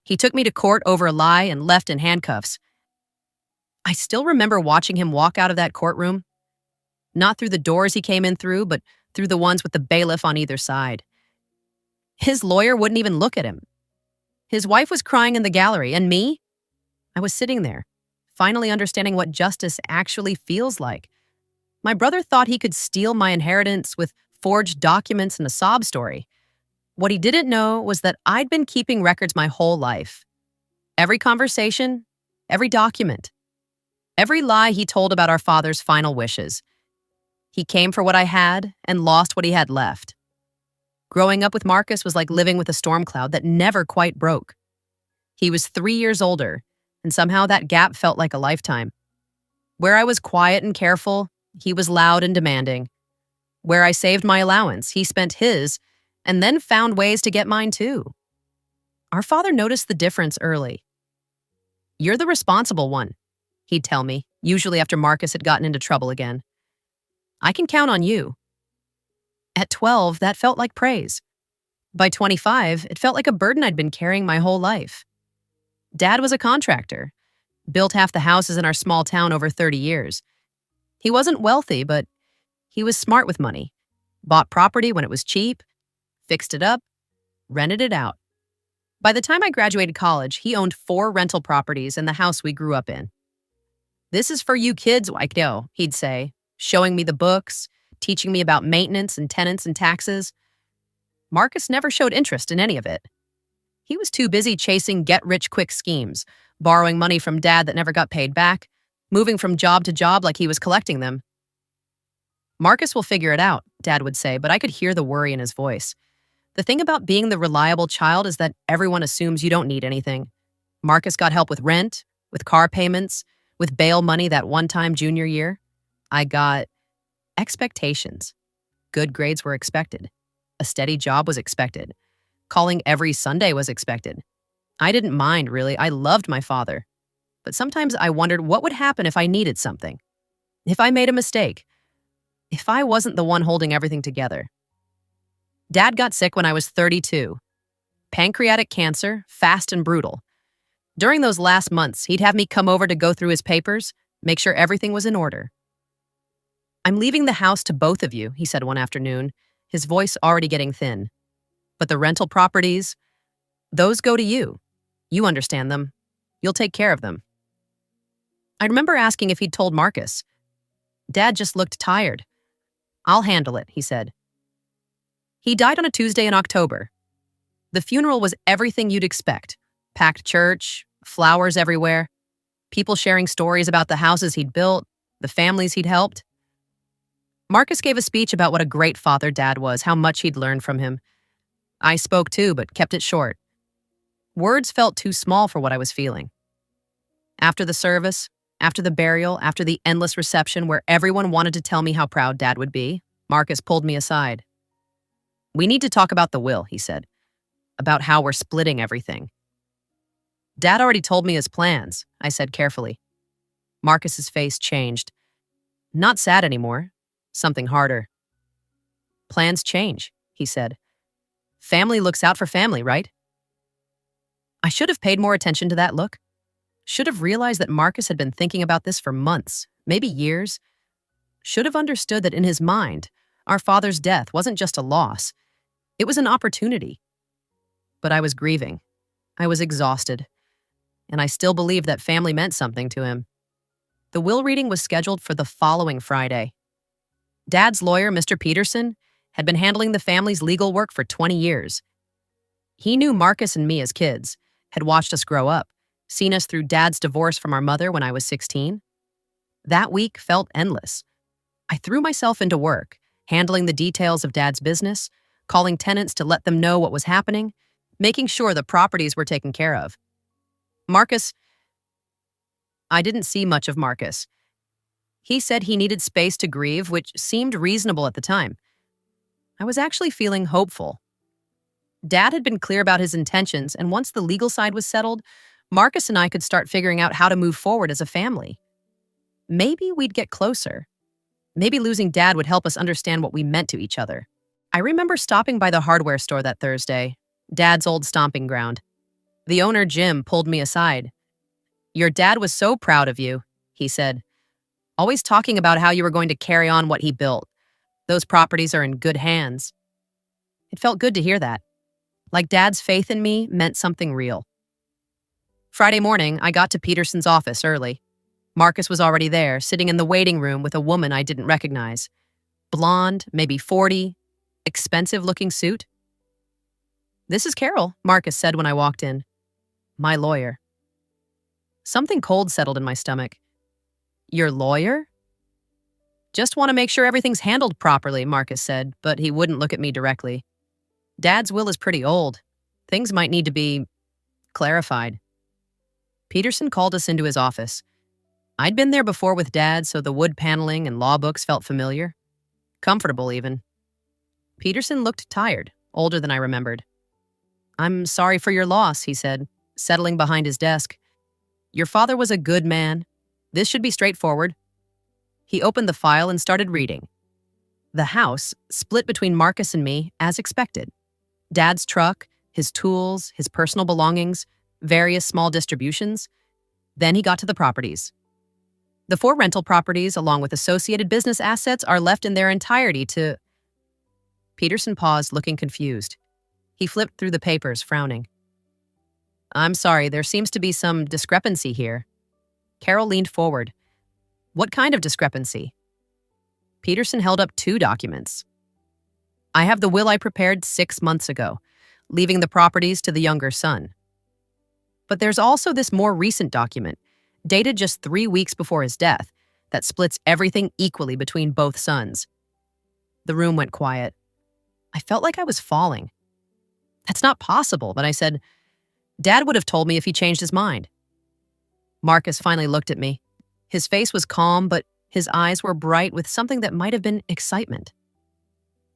He took me to court over a lie and left in handcuffs. I still remember watching him walk out of that courtroom, not through the doors he came in through, but through the ones with the bailiff on either side. His lawyer wouldn't even look at him. His wife was crying in the gallery, and me? I was sitting there, finally understanding what justice actually feels like. My brother thought he could steal my inheritance with forged documents and a sob story. What he didn't know was that I'd been keeping records my whole life. Every conversation, every document, every lie he told about our father's final wishes. He came for what I had and lost what he had left. Growing up with Marcus was like living with a storm cloud that never quite broke. He was 3 years older, and somehow that gap felt like a lifetime. Where I was quiet and careful, he was loud and demanding. Where I saved my allowance, he spent his, and then found ways to get mine too. Our father noticed the difference early. "You're the responsible one," he'd tell me, usually after Marcus had gotten into trouble again. "I can count on you." At 12, that felt like praise. By 25, it felt like a burden I'd been carrying my whole life. Dad was a contractor, built half the houses in our small town over 30 years. He wasn't wealthy, but he was smart with money. Bought property when it was cheap, fixed it up, rented it out. By the time I graduated college, he owned 4 rental properties in the house we grew up in. "This is for you kids, Waikdo," he'd say, showing me the books, teaching me about maintenance and tenants and taxes. Marcus never showed interest in any of it. He was too busy chasing get-rich-quick schemes, borrowing money from Dad that never got paid back, moving from job to job like he was collecting them. "Marcus will figure it out," Dad would say, but I could hear the worry in his voice. The thing about being the reliable child is that everyone assumes you don't need anything. Marcus got help with rent, with car payments, with bail money that one time junior year. I got expectations. Good grades were expected. A steady job was expected. Calling every Sunday was expected. I didn't mind, really. I loved my father. But sometimes I wondered what would happen if I needed something. If I made a mistake. If I wasn't the one holding everything together. Dad got sick when I was 32. Pancreatic cancer, fast and brutal. During those last months, he'd have me come over to go through his papers, make sure everything was in order. "I'm leaving the house to both of you," he said one afternoon, his voice already getting thin. "But the rental properties, those go to you. You understand them. You'll take care of them." I remember asking if he'd told Marcus. Dad just looked tired. "I'll handle it," he said. He died on a Tuesday in October. The funeral was everything you'd expect. Packed church, flowers everywhere, people sharing stories about the houses he'd built, the families he'd helped. Marcus gave a speech about what a great father Dad was, how much he'd learned from him. I spoke too, but kept it short. Words felt too small for what I was feeling. After the service, after the burial, after the endless reception where everyone wanted to tell me how proud Dad would be, Marcus pulled me aside. "We need to talk about the will," he said, "about how we're splitting everything." "Dad already told me his plans," I said carefully. Marcus's face changed. Not sad anymore. Something harder. "Plans change," he said. "Family looks out for family, right?" I should have paid more attention to that look. Should have realized that Marcus had been thinking about this for months, maybe years. Should have understood that in his mind, our father's death wasn't just a loss. It was an opportunity. But I was grieving. I was exhausted. And I still believed that family meant something to him. The will reading was scheduled for the following Friday. Dad's lawyer, Mr. Peterson, had been handling the family's legal work for 20 years. He knew Marcus and me as kids, had watched us grow up, seen us through Dad's divorce from our mother when I was 16. That week felt endless. I threw myself into work, handling the details of Dad's business, calling tenants to let them know what was happening, making sure the properties were taken care of. I didn't see much of Marcus. He said he needed space to grieve, which seemed reasonable at the time. I was actually feeling hopeful. Dad had been clear about his intentions, and once the legal side was settled, Marcus and I could start figuring out how to move forward as a family. Maybe we'd get closer. Maybe losing Dad would help us understand what we meant to each other. I remember stopping by the hardware store that Thursday, Dad's old stomping ground. The owner, Jim, pulled me aside. "Your dad was so proud of you," he said, "always talking about how you were going to carry on what he built. Those properties are in good hands." It felt good to hear that. Like Dad's faith in me meant something real. Friday morning, I got to Peterson's office early. Marcus was already there, sitting in the waiting room with a woman I didn't recognize. Blonde, maybe 40, expensive-looking suit. "This is Carol," Marcus said when I walked in. "My lawyer." Something cold settled in my stomach. "Your lawyer?" "Just want to make sure everything's handled properly," Marcus said, but he wouldn't look at me directly. "Dad's will is pretty old. Things might need to be clarified." Peterson called us into his office. I'd been there before with Dad, so the wood paneling and law books felt familiar. Comfortable, even. Peterson looked tired, older than I remembered. "I'm sorry for your loss," he said, settling behind his desk. "Your father was a good man. This should be straightforward." He opened the file and started reading. The house split between Marcus and me, as expected. Dad's truck, his tools, his personal belongings, various small distributions. Then he got to the properties. The 4 rental properties, along with associated business assets, are left in their entirety to... Peterson paused, looking confused. He flipped through the papers, frowning. "I'm sorry, there seems to be some discrepancy here." Carol leaned forward. "What kind of discrepancy?" Peterson held up 2 documents. "I have the will I prepared 6 months ago, leaving the properties to the younger son. But there's also this more recent document, dated just 3 weeks before his death, that splits everything equally between both sons." The room went quiet. I felt like I was falling. "That's not possible," but I said, "Dad would have told me if he changed his mind." Marcus finally looked at me. His face was calm, but his eyes were bright with something that might have been excitement.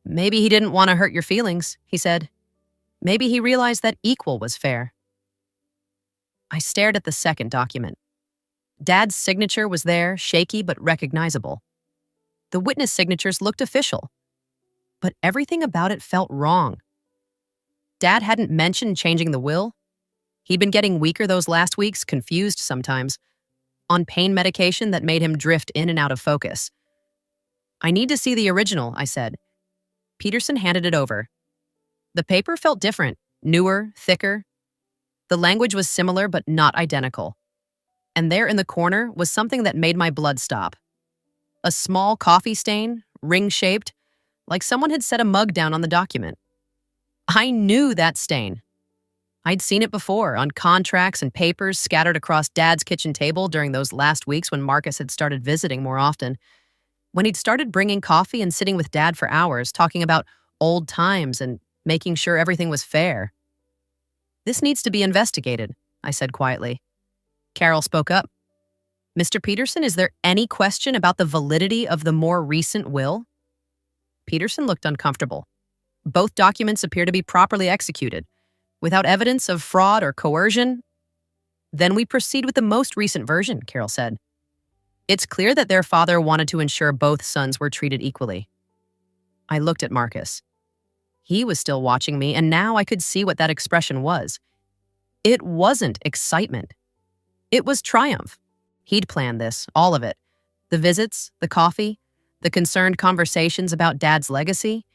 "Maybe he didn't want to hurt your feelings," he said. "Maybe he realized that equal was fair." I stared at the second document. Dad's signature was there, shaky but recognizable. The witness signatures looked official, but everything about it felt wrong. Dad hadn't mentioned changing the will. He'd been getting weaker those last weeks, confused sometimes, on pain medication that made him drift in and out of focus. "I need to see the original," I said. Peterson handed it over. The paper felt different, newer, thicker. The language was similar but not identical. And there in the corner was something that made my blood stop. A small coffee stain, ring-shaped, like someone had set a mug down on the document. I knew that stain. I'd seen it before on contracts and papers scattered across Dad's kitchen table during those last weeks when Marcus had started visiting more often. When he'd started bringing coffee and sitting with Dad for hours, talking about old times and making sure everything was fair. "This needs to be investigated," I said quietly. Carol spoke up. "Mr. Peterson, is there any question about the validity of the more recent will?" Peterson looked uncomfortable. "Both documents appear to be properly executed, without evidence of fraud or coercion." "Then we proceed with the most recent version," Carol said. "It's clear that their father wanted to ensure both sons were treated equally." I looked at Marcus. He was still watching me, and now I could see what that expression was. It wasn't excitement. It was triumph. He'd planned this, all of it. The visits, the coffee, the concerned conversations about Dad's legacy.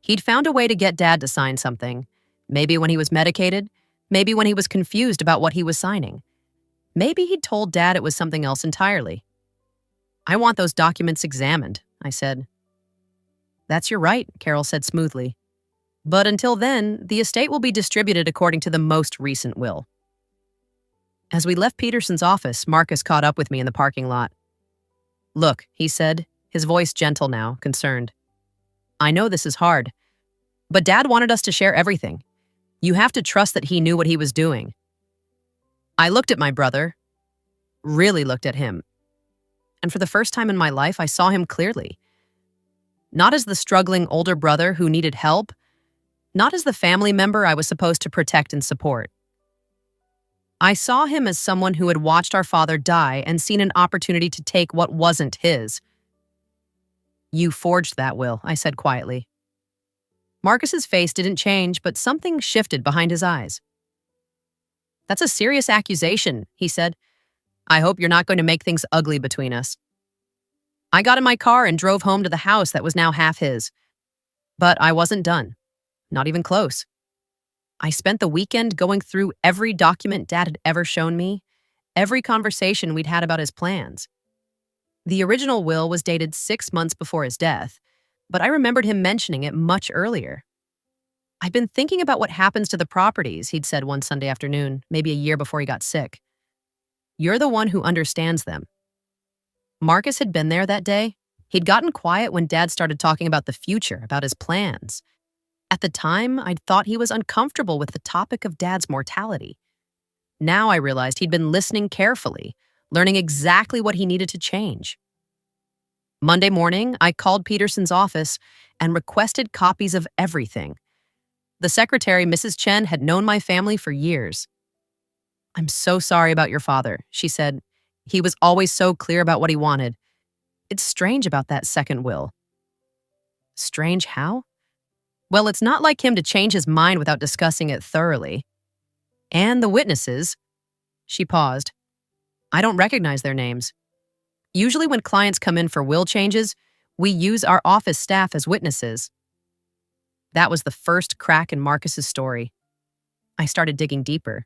He'd found a way to get Dad to sign something. Maybe when he was medicated, maybe when he was confused about what he was signing. Maybe he'd told Dad it was something else entirely. "I want those documents examined," I said. "That's your right," Carol said smoothly. "But until then, the estate will be distributed according to the most recent will." As we left Peterson's office, Marcus caught up with me in the parking lot. "Look," he said, his voice gentle now, concerned. "I know this is hard, but Dad wanted us to share everything. You have to trust that he knew what he was doing." I looked at my brother, really looked at him, and for the first time in my life, I saw him clearly. Not as the struggling older brother who needed help, not as the family member I was supposed to protect and support. I saw him as someone who had watched our father die and seen an opportunity to take what wasn't his. "You forged that will," I said quietly. Marcus's face didn't change, but something shifted behind his eyes. That's a serious accusation, he said. I hope you're not going to make things ugly between us. I got in my car and drove home to the house that was now half his. But I wasn't done. Not even close. I spent the weekend going through every document Dad had ever shown me, every conversation we'd had about his plans. The original will was dated 6 months before his death, but I remembered him mentioning it much earlier. I've been thinking about what happens to the properties, he'd said one Sunday afternoon, maybe a year before he got sick. You're the one who understands them. Marcus had been there that day. He'd gotten quiet when Dad started talking about the future, about his plans. At the time, I'd thought he was uncomfortable with the topic of Dad's mortality. Now I realized he'd been listening carefully, learning exactly what he needed to change. Monday morning, I called Peterson's office and requested copies of everything. The secretary, Mrs. Chen, had known my family for years. I'm so sorry about your father, she said. He was always so clear about what he wanted. It's strange about that second will. Strange how? Well, it's not like him to change his mind without discussing it thoroughly. And the witnesses. She paused. I don't recognize their names. Usually when clients come in for will changes, we use our office staff as witnesses. That was the first crack in Marcus's story. I started digging deeper.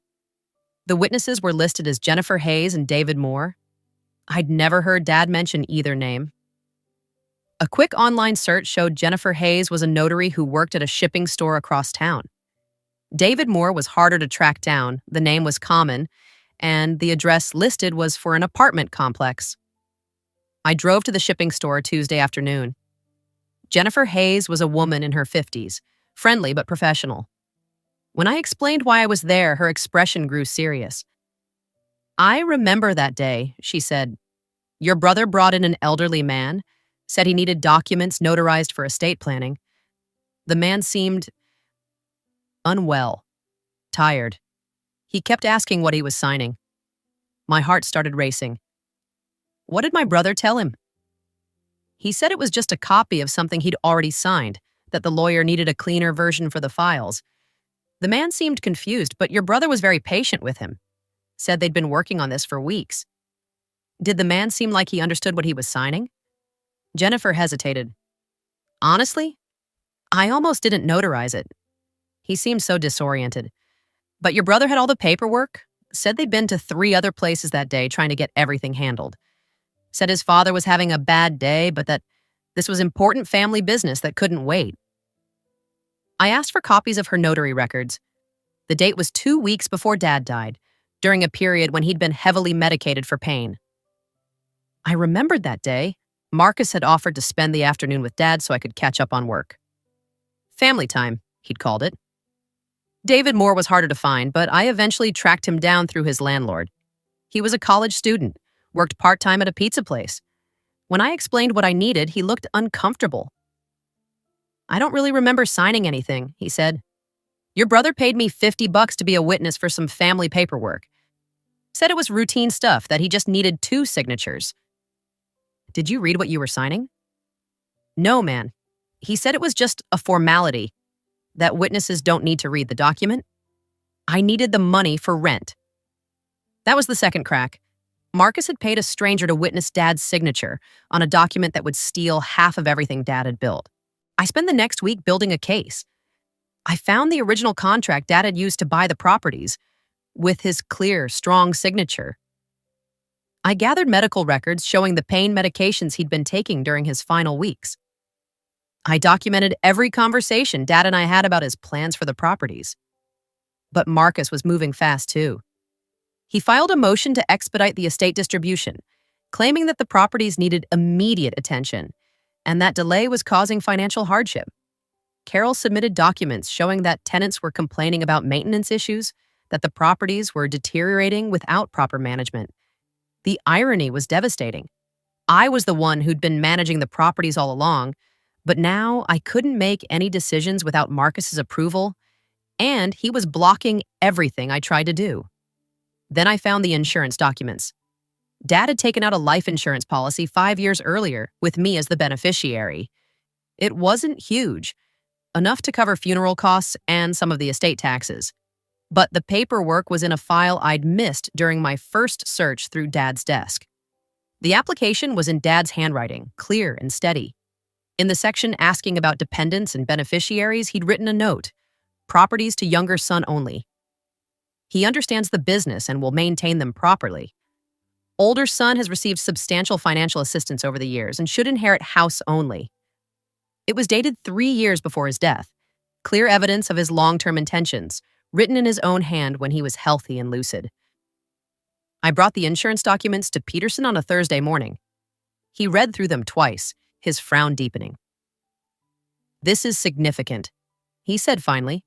The witnesses were listed as Jennifer Hayes and David Moore. I'd never heard Dad mention either name. A quick online search showed Jennifer Hayes was a notary who worked at a shipping store across town. David Moore was harder to track down, the name was common, and the address listed was for an apartment complex. I drove to the shipping store Tuesday afternoon. Jennifer Hayes was a woman in her 50s, friendly but professional. When I explained why I was there, her expression grew serious. I remember that day, she said. Your brother brought in an elderly man, said he needed documents notarized for estate planning. The man seemed unwell, tired. He kept asking what he was signing. My heart started racing. What did my brother tell him? He said it was just a copy of something he'd already signed, that the lawyer needed a cleaner version for the files. The man seemed confused, but your brother was very patient with him. Said they'd been working on this for weeks. Did the man seem like he understood what he was signing? Jennifer hesitated. Honestly, I almost didn't notarize it. He seemed so disoriented. But your brother had all the paperwork? Said they'd been to 3 other places that day trying to get everything handled. Said his father was having a bad day, but that this was important family business that couldn't wait. I asked for copies of her notary records. The date was 2 weeks before Dad died, during a period when he'd been heavily medicated for pain. I remembered that day. Marcus had offered to spend the afternoon with Dad so I could catch up on work. Family time, he'd called it. David Moore was harder to find, but I eventually tracked him down through his landlord. He was a college student, worked part-time at a pizza place. When I explained what I needed, he looked uncomfortable. I don't really remember signing anything, he said. Your brother paid me $50 to be a witness for some family paperwork. Said it was routine stuff, that he just needed 2 signatures. Did you read what you were signing? No, man. He said it was just a formality, that witnesses don't need to read the document. I needed the money for rent. That was the second crack. Marcus had paid a stranger to witness Dad's signature on a document that would steal half of everything Dad had built. I spent the next week building a case. I found the original contract Dad had used to buy the properties, with his clear, strong signature. I gathered medical records showing the pain medications he'd been taking during his final weeks. I documented every conversation Dad and I had about his plans for the properties. But Marcus was moving fast too. He filed a motion to expedite the estate distribution, claiming that the properties needed immediate attention, and that delay was causing financial hardship. Carol submitted documents showing that tenants were complaining about maintenance issues, that the properties were deteriorating without proper management. The irony was devastating. I was the one who'd been managing the properties all along, but now I couldn't make any decisions without Marcus's approval, and he was blocking everything I tried to do. Then I found the insurance documents. Dad had taken out a life insurance policy 5 years earlier, with me as the beneficiary. It wasn't huge, enough to cover funeral costs and some of the estate taxes. but the paperwork was in a file I'd missed during my first search through Dad's desk. The application was in Dad's handwriting, clear and steady. In the section asking about dependents and beneficiaries, he'd written a note: properties to younger son only. He understands the business and will maintain them properly. Older son has received substantial financial assistance over the years and should inherit house only. It was dated 3 years before his death, clear evidence of his long-term intentions, written in his own hand when he was healthy and lucid. I brought the insurance documents to Peterson on a Thursday morning. He read through them twice, his frown deepening. "This is significant," he said finally.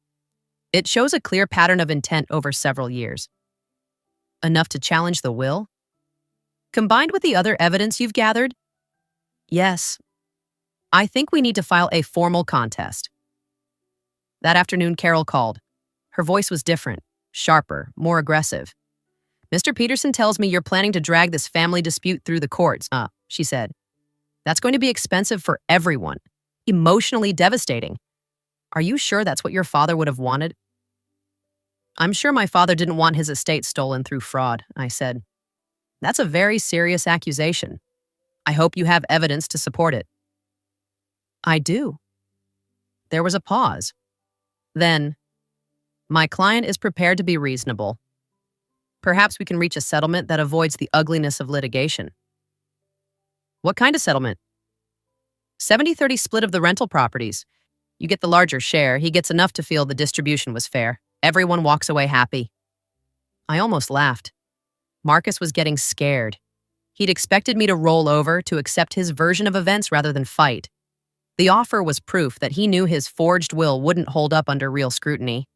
"It shows a clear pattern of intent over several years." "Enough to challenge the will?" "Combined with the other evidence you've gathered?" "Yes. I think we need to file a formal contest." That afternoon, Carol called. Her voice was different, sharper, more aggressive. "Mr. Peterson tells me you're planning to drag this family dispute through the courts," she said. "That's going to be expensive for everyone, emotionally devastating. Are you sure that's what your father would have wanted?" "I'm sure my father didn't want his estate stolen through fraud," I said. "That's a very serious accusation. I hope you have evidence to support it." "I do." There was a pause. Then, "My client is prepared to be reasonable. Perhaps we can reach a settlement that avoids the ugliness of litigation." "What kind of settlement?" 70-30 split of the rental properties. You get the larger share. He gets enough to feel the distribution was fair. Everyone walks away happy. I almost laughed. Marcus was getting scared. He'd expected me to roll over, to accept his version of events rather than fight. The offer was proof that he knew his forged will wouldn't hold up under real scrutiny.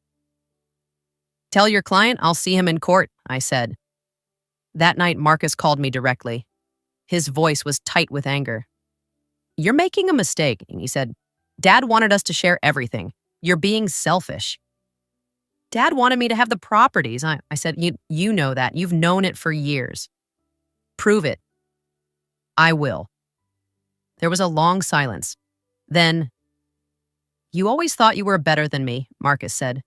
"Tell your client I'll see him in court," I said. That night, Marcus called me directly. His voice was tight with anger. "You're making a mistake," he said. "Dad wanted us to share everything. You're being selfish." "Dad wanted me to have the properties," I said. You know that. You've known it for years." "Prove it." "I will." There was a long silence. Then, "You always thought you were better than me," Marcus said.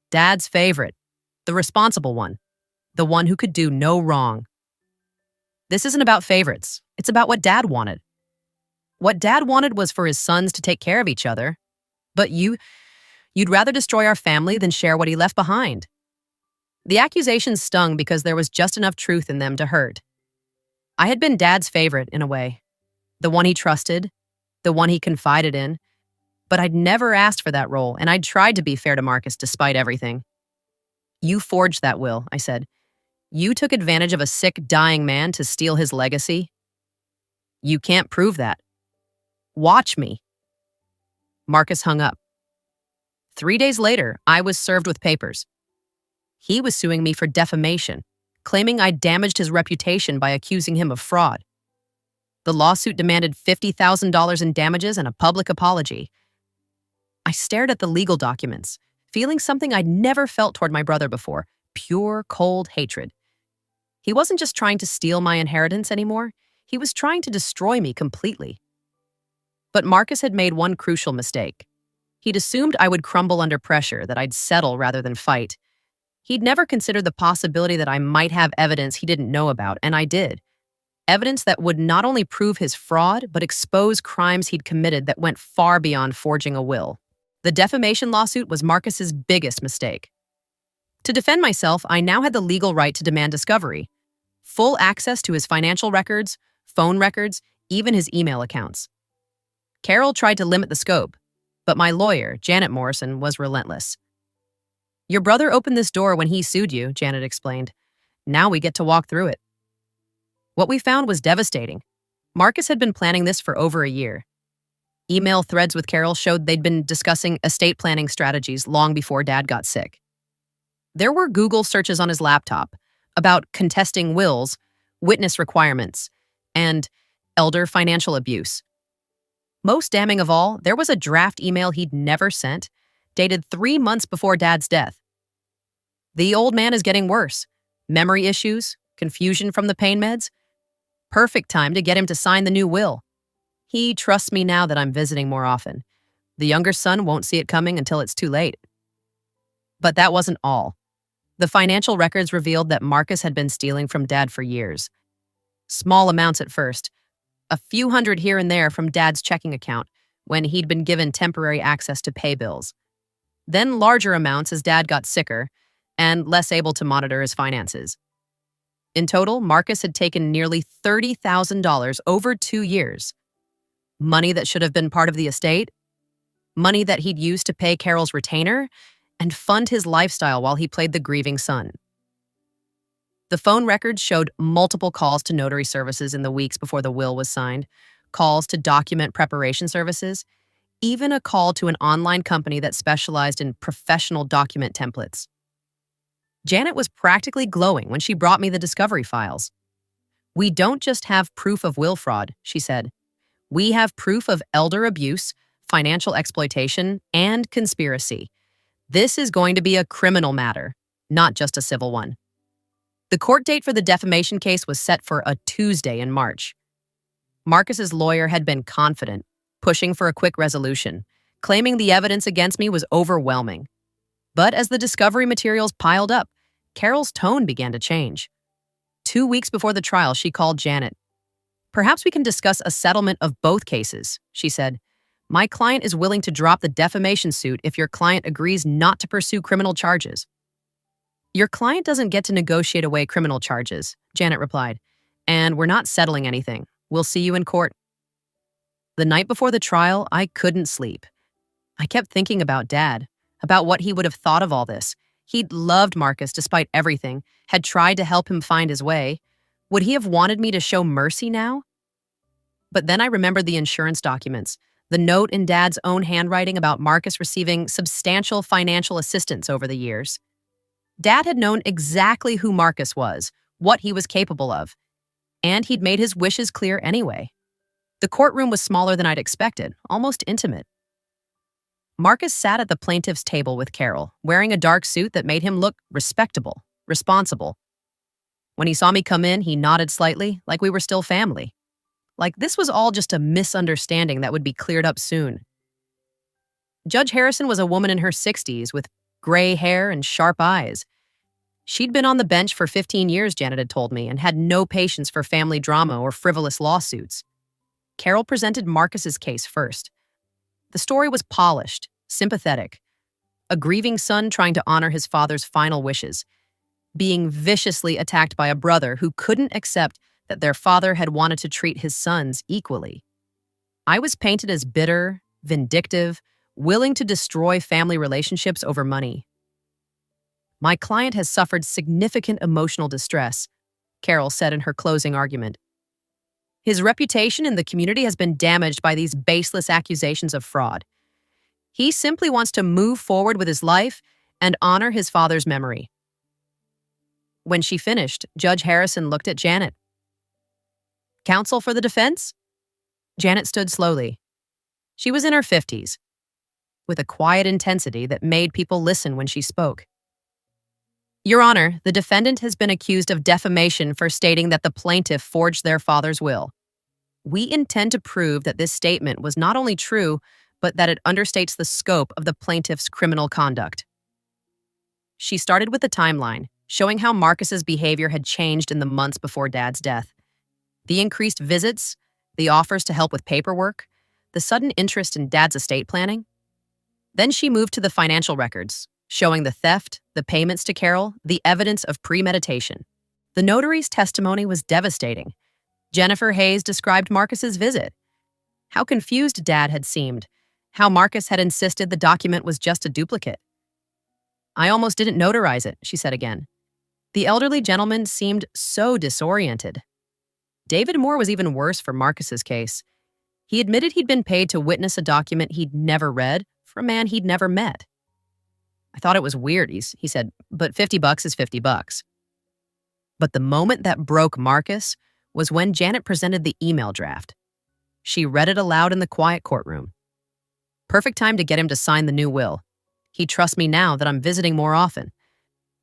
"Dad's favorite. The responsible one. The one who could do no wrong." "This isn't about favorites. It's about what Dad wanted. What Dad wanted was for his sons to take care of each other. But you'd rather destroy our family than share what he left behind." The accusations stung because there was just enough truth in them to hurt. I had been Dad's favorite, in a way. The one he trusted, the one he confided in. But I'd never asked for that role, and I'd tried to be fair to Marcus despite everything. "You forged that will," I said. "You took advantage of a sick, dying man to steal his legacy." "You can't prove that." "Watch me." Marcus hung up. 3 days later, I was served with papers. He was suing me for defamation, claiming I'd damaged his reputation by accusing him of fraud. The lawsuit demanded $50,000 in damages and a public apology. I stared at the legal documents, feeling something I'd never felt toward my brother before: pure, cold hatred. He wasn't just trying to steal my inheritance anymore. He was trying to destroy me completely. But Marcus had made one crucial mistake. He'd assumed I would crumble under pressure, that I'd settle rather than fight. He'd never considered the possibility that I might have evidence he didn't know about, and I did. Evidence that would not only prove his fraud, but expose crimes he'd committed that went far beyond forging a will. The defamation lawsuit was Marcus's biggest mistake. To defend myself, I now had the legal right to demand discovery. Full access to his financial records, phone records, even his email accounts. Carol tried to limit the scope, but my lawyer, Janet Morrison, was relentless. "Your brother opened this door when he sued you," Janet explained. "Now we get to walk through it." What we found was devastating. Marcus had been planning this for over a year. Email threads with Carol showed they'd been discussing estate planning strategies long before Dad got sick. There were Google searches on his laptop about contesting wills, witness requirements, and elder financial abuse. Most damning of all, there was a draft email he'd never sent, dated 3 months before Dad's death. "The old man is getting worse. Memory issues, confusion from the pain meds. Perfect time to get him to sign the new will. He trusts me now that I'm visiting more often. The younger son won't see it coming until it's too late." But that wasn't all. The financial records revealed that Marcus had been stealing from Dad for years. Small amounts at first, a few hundred here and there from Dad's checking account when he'd been given temporary access to pay bills. Then larger amounts as Dad got sicker and less able to monitor his finances. In total, Marcus had taken nearly $30,000 over 2 years. Money that should have been part of the estate, money that he'd used to pay Carol's retainer, and fund his lifestyle while he played the grieving son. The phone records showed multiple calls to notary services in the weeks before the will was signed, calls to document preparation services, even a call to an online company that specialized in professional document templates. Janet was practically glowing when she brought me the discovery files. "We don't just have proof of will fraud," she said. "We have proof of elder abuse, financial exploitation, and conspiracy. This is going to be a criminal matter, not just a civil one." The court date for the defamation case was set for a Tuesday in March. Marcus's lawyer had been confident, pushing for a quick resolution, claiming the evidence against me was overwhelming. But as the discovery materials piled up, Carol's tone began to change. 2 weeks before the trial, she called Janet. "Perhaps we can discuss a settlement of both cases," she said. "My client is willing to drop the defamation suit if your client agrees not to pursue criminal charges." "Your client doesn't get to negotiate away criminal charges," Janet replied. "And we're not settling anything. We'll see you in court." The night before the trial, I couldn't sleep. I kept thinking about Dad, about what he would have thought of all this. He'd loved Marcus despite everything, had tried to help him find his way. Would he have wanted me to show mercy now? But then I remembered the insurance documents, the note in Dad's own handwriting about Marcus receiving substantial financial assistance over the years. Dad had known exactly who Marcus was, what he was capable of, and he'd made his wishes clear anyway. The courtroom was smaller than I'd expected, almost intimate. Marcus sat at the plaintiff's table with Carol, wearing a dark suit that made him look respectable, responsible. When he saw me come in, he nodded slightly, like we were still family. Like this was all just a misunderstanding that would be cleared up soon. Judge Harrison was a woman in her 60s with gray hair and sharp eyes. She'd been on the bench for 15 years, Janet had told me, and had no patience for family drama or frivolous lawsuits. Carol presented Marcus's case first. The story was polished, sympathetic. A grieving son trying to honor his father's final wishes, being viciously attacked by a brother who couldn't accept that their father had wanted to treat his sons equally. I was painted as bitter, vindictive, willing to destroy family relationships over money. "My client has suffered significant emotional distress," Carol said in her closing argument. "His reputation in the community has been damaged by these baseless accusations of fraud. He simply wants to move forward with his life and honor his father's memory." When she finished, Judge Harrison looked at Janet. "Counsel for the defense?" Janet stood slowly. She was in her 50s, with a quiet intensity that made people listen when she spoke. "Your Honor, the defendant has been accused of defamation for stating that the plaintiff forged their father's will. We intend to prove that this statement was not only true, but that it understates the scope of the plaintiff's criminal conduct." She started with the timeline, showing how Marcus's behavior had changed in the months before Dad's death. The increased visits, the offers to help with paperwork, the sudden interest in Dad's estate planning. Then she moved to the financial records, showing the theft, the payments to Carol, the evidence of premeditation. The notary's testimony was devastating. Jennifer Hayes described Marcus's visit. How confused Dad had seemed, how Marcus had insisted the document was just a duplicate. "I almost didn't notarize it," she said again. The elderly gentleman seemed so disoriented. David Moore was even worse for Marcus's case. He admitted he'd been paid to witness a document he'd never read for a man he'd never met. "I thought it was weird," he said, "but $50 is $50. But the moment that broke Marcus was when Janet presented the email draft. She read it aloud in the quiet courtroom. Perfect time to get him to sign the new will. He'd trust me now that I'm visiting more often.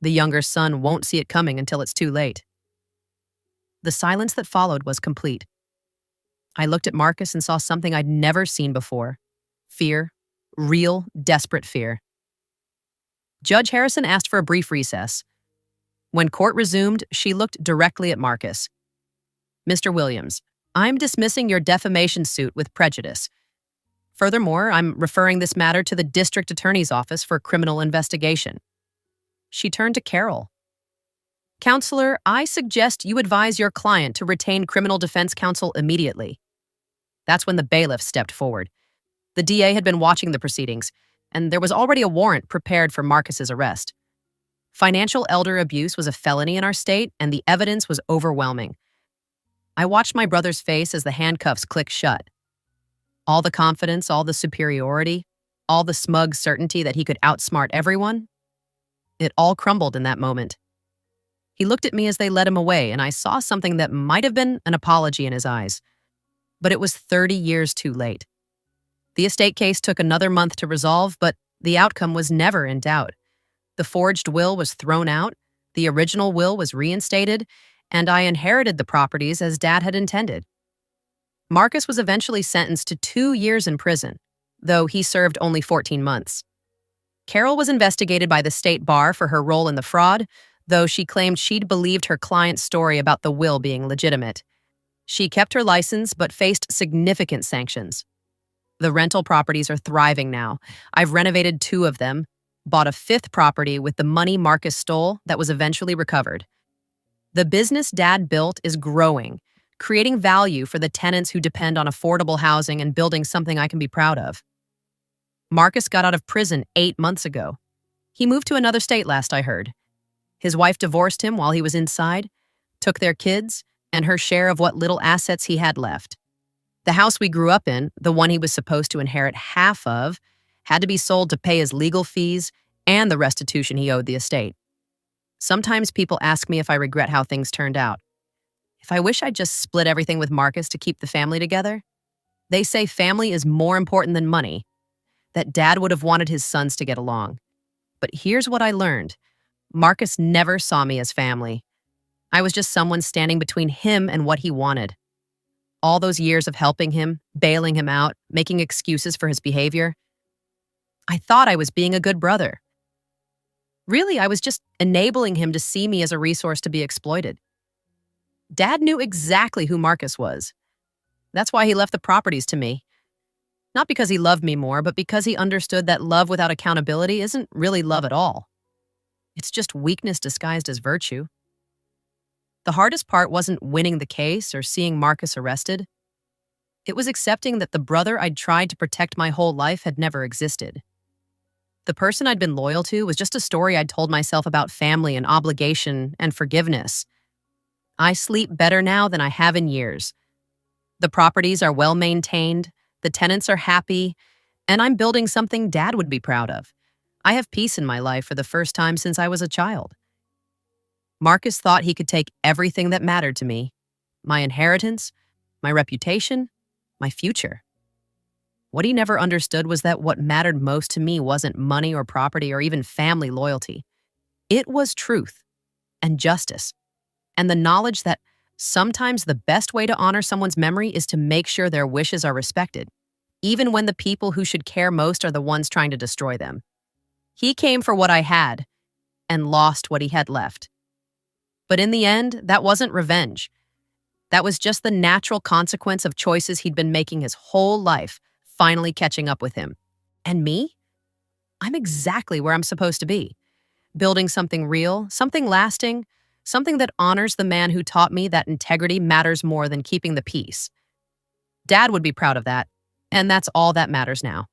The younger son won't see it coming until it's too late. The silence that followed was complete. I looked at Marcus and saw something I'd never seen before. Fear. Real, desperate fear. Judge Harrison asked for a brief recess. When court resumed, she looked directly at Marcus. "Mr. Williams, I'm dismissing your defamation suit with prejudice. Furthermore, I'm referring this matter to the district attorney's office for criminal investigation." She turned to Carol. "Counselor, I suggest you advise your client to retain criminal defense counsel immediately." That's when the bailiff stepped forward. The DA had been watching the proceedings, and there was already a warrant prepared for Marcus's arrest. Financial elder abuse was a felony in our state, and the evidence was overwhelming. I watched my brother's face as the handcuffs clicked shut. All the confidence, all the superiority, all the smug certainty that he could outsmart everyone, it all crumbled in that moment. He looked at me as they led him away, and I saw something that might have been an apology in his eyes. But it was 30 years too late. The estate case took another month to resolve, but the outcome was never in doubt. The forged will was thrown out, the original will was reinstated, and I inherited the properties as Dad had intended. Marcus was eventually sentenced to 2 years in prison, though he served only 14 months. Carol was investigated by the state bar for her role in the fraud, though she claimed she'd believed her client's story about the will being legitimate. She kept her license but faced significant sanctions. The rental properties are thriving now. I've renovated 2 of them, bought a 5th property with the money Marcus stole that was eventually recovered. The business Dad built is growing, creating value for the tenants who depend on affordable housing and building something I can be proud of. Marcus got out of prison 8 months ago. He moved to another state last I heard. His wife divorced him while he was inside, took their kids, and her share of what little assets he had left. The house we grew up in, the one he was supposed to inherit half of, had to be sold to pay his legal fees and the restitution he owed the estate. Sometimes people ask me if I regret how things turned out. If I wish I'd just split everything with Marcus to keep the family together. They say family is more important than money, that Dad would have wanted his sons to get along. But here's what I learned. Marcus never saw me as family. I was just someone standing between him and what he wanted. All those years of helping him, bailing him out, making excuses for his behavior. I thought I was being a good brother. Really, I was just enabling him to see me as a resource to be exploited. Dad knew exactly who Marcus was. That's why he left the properties to me. Not because he loved me more, but because he understood that love without accountability isn't really love at all. It's just weakness disguised as virtue. The hardest part wasn't winning the case or seeing Marcus arrested. It was accepting that the brother I'd tried to protect my whole life had never existed. The person I'd been loyal to was just a story I'd told myself about family and obligation and forgiveness. I sleep better now than I have in years. The properties are well maintained, the tenants are happy, and I'm building something Dad would be proud of. I have peace in my life for the first time since I was a child. Marcus thought he could take everything that mattered to me, my inheritance, my reputation, my future. What he never understood was that what mattered most to me wasn't money or property or even family loyalty. It was truth and justice, and the knowledge that sometimes the best way to honor someone's memory is to make sure their wishes are respected, even when the people who should care most are the ones trying to destroy them. He came for what I had and lost what he had left. But in the end, that wasn't revenge. That was just the natural consequence of choices he'd been making his whole life, finally catching up with him. And me? I'm exactly where I'm supposed to be. Building something real, something lasting, something that honors the man who taught me that integrity matters more than keeping the peace. Dad would be proud of that, and that's all that matters now.